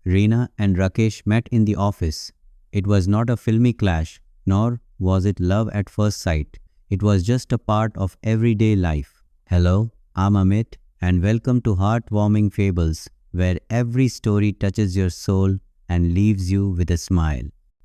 Reena and Rakesh met in the office. It was not a filmy clash, nor was it love at first sight. It was just a part of everyday life. Hello, I'm Amit, and welcome to Heartwarming Fables, where every story touches your soul and leaves you with a smile.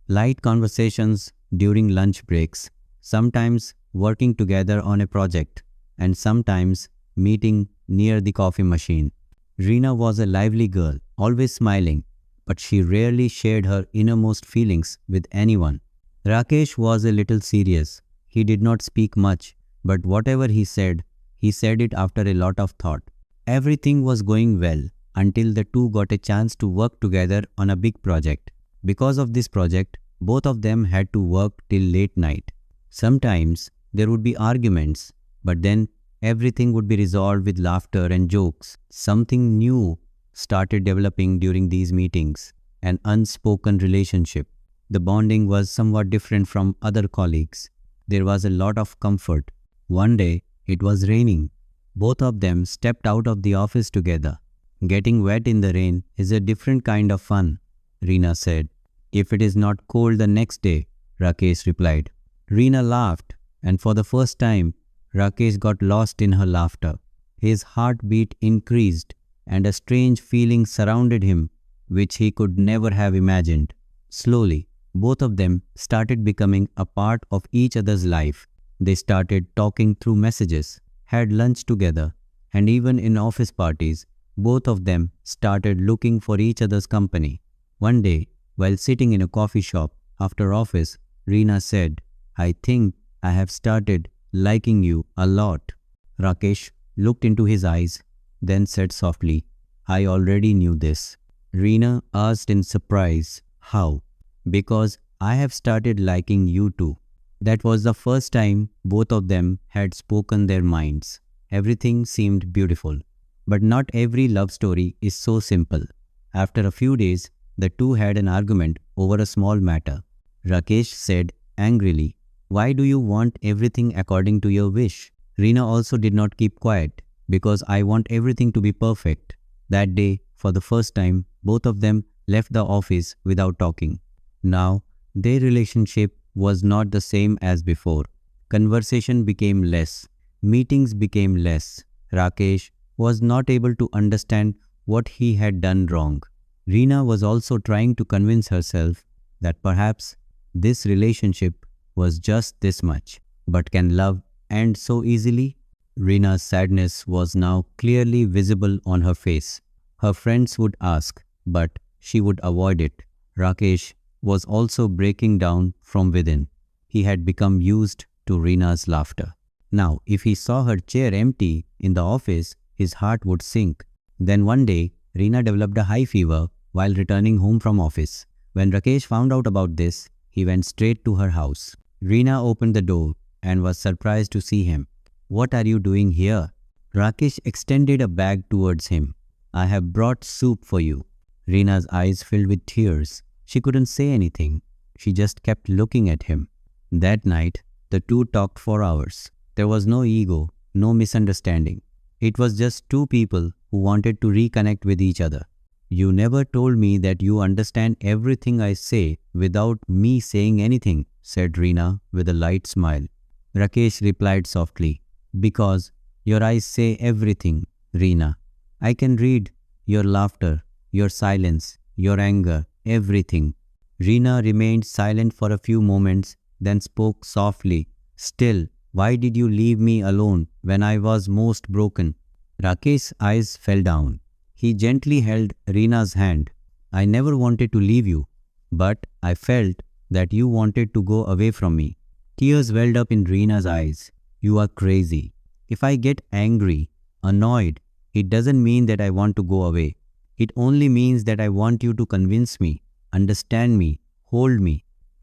Light conversations during lunch breaks, sometimes working together on a project, and sometimes meeting near the coffee machine. Reena was a lively girl, always smiling, but she rarely shared her innermost feelings with anyone. Rakesh was a little serious. He did not speak much, but whatever he said it after a lot of thought. Everything was going well until the two got a chance to work together on a big project. Because of this project, both of them had to work till late night. Sometimes there would be arguments, but then everything would be resolved with laughter and jokes. Something new started developing during these meetings, an unspoken relationship. The bonding was somewhat different from other colleagues. There was a lot of comfort. One day, it was raining. Both of them stepped out of the office together. Getting wet in the rain is a different kind of fun, Reena said. If it is not cold the next day, Rakesh replied. Reena laughed, and for the first time, Rakesh got lost in her laughter. His heartbeat increased, and a strange feeling surrounded him, which he could never have imagined. Slowly, both of them started becoming a part of each other's life. They started talking through messages, had lunch together, and even in office parties, both of them started looking for each other's company. One day, while sitting in a coffee shop after office, Reena said, "I think I have started liking you a lot." Rakesh looked into his eyes, then said softly, "I already knew this." Reena asked in surprise, "How?" "Because I have started liking you too." That was the first time both of them had spoken their minds. Everything seemed beautiful. But not every love story is so simple. After a few days, the two had an argument over a small matter. Rakesh said angrily, "Why do you want everything according to your wish?" Reena also did not keep quiet, "Because I want everything to be perfect." That day, for the first time, both of them left the office without talking. Now, their relationship was not the same as before. Conversation became less. Meetings became less. Rakesh was not able to understand what he had done wrong. Reena was also trying to convince herself that perhaps this relationship was just this much. But can love end so easily? Reena's sadness was now clearly visible on her face. Her friends would ask, but she would avoid it. Rakesh was also breaking down from within. He had become used to Reena's laughter. Now, if he saw her chair empty in the office, his heart would sink. Then one day, Reena developed a high fever while returning home from office. When Rakesh found out about this, he went straight to her house. Reena opened the door and was surprised to see him. "What are you doing here?" Rakesh extended a bag towards him. "I have brought soup for you." Reena's eyes filled with tears. She couldn't say anything. She just kept looking at him. That night, the two talked for hours. There was no ego, no misunderstanding. It was just two people who wanted to reconnect with each other. "You never told me that you understand everything I say without me saying anything," said Reena with a light smile. Rakesh replied softly, "Because your eyes say everything, Reena. I can read your laughter, your silence, your anger, everything." Reena remained silent for a few moments, then spoke softly. "Still, why did you leave me alone when I was most broken?" Rakesh's eyes fell down. He gently held Reena's hand. "I never wanted to leave you, but I felt that you wanted to go away from me." Tears welled up in Reena's eyes. "You are crazy. If I get angry, annoyed, it doesn't mean that I want to go away. It only means that I want you to convince me, understand me, hold me."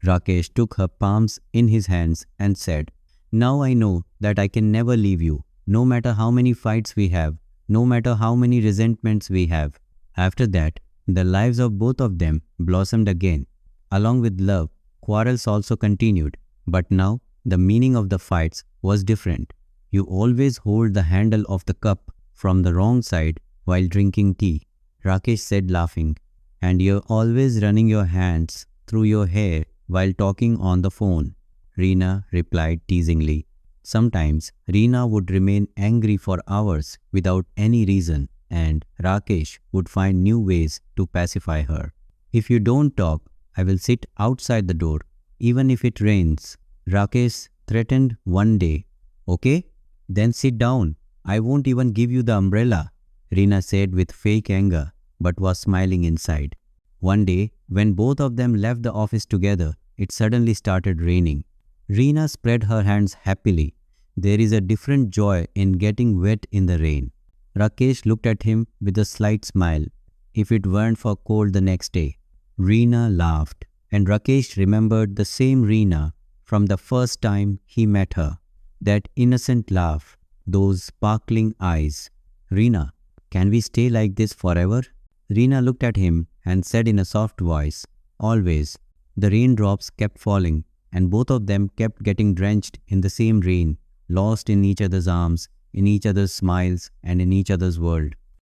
Rakesh took her palms in his hands and said, "Now I know that I can never leave you, no matter how many fights we have, no matter how many resentments we have." After that, the lives of both of them blossomed again. Along with love, quarrels also continued, but now the meaning of the fights was different. "You always hold the handle of the cup from the wrong side while drinking tea," Rakesh said laughing. And you're always running your hands through your hair while talking on the phone, Reena replied teasingly. Sometimes Reena would remain angry for hours without any reason, and Rakesh would find new ways to pacify her. If you don't talk, I will sit outside the door, even if it rains, Rakesh threatened one day. Okay? Then sit down. I won't even give you the umbrella, Reena said with fake anger, but was smiling inside. One day, when both of them left the office together, it suddenly started raining. Reena spread her hands happily. There is a different joy in getting wet in the rain. Rakesh looked at him with a slight smile. If it weren't for cold the next day. Reena laughed, and Rakesh remembered the same Reena from the first time he met her. That innocent laugh, those sparkling eyes. Reena, can we stay like this forever? Reena looked at him and said in a soft voice, always. The raindrops kept falling, and both of them kept getting drenched in the same rain, lost in each other's arms, in each other's smiles, and in each other's world.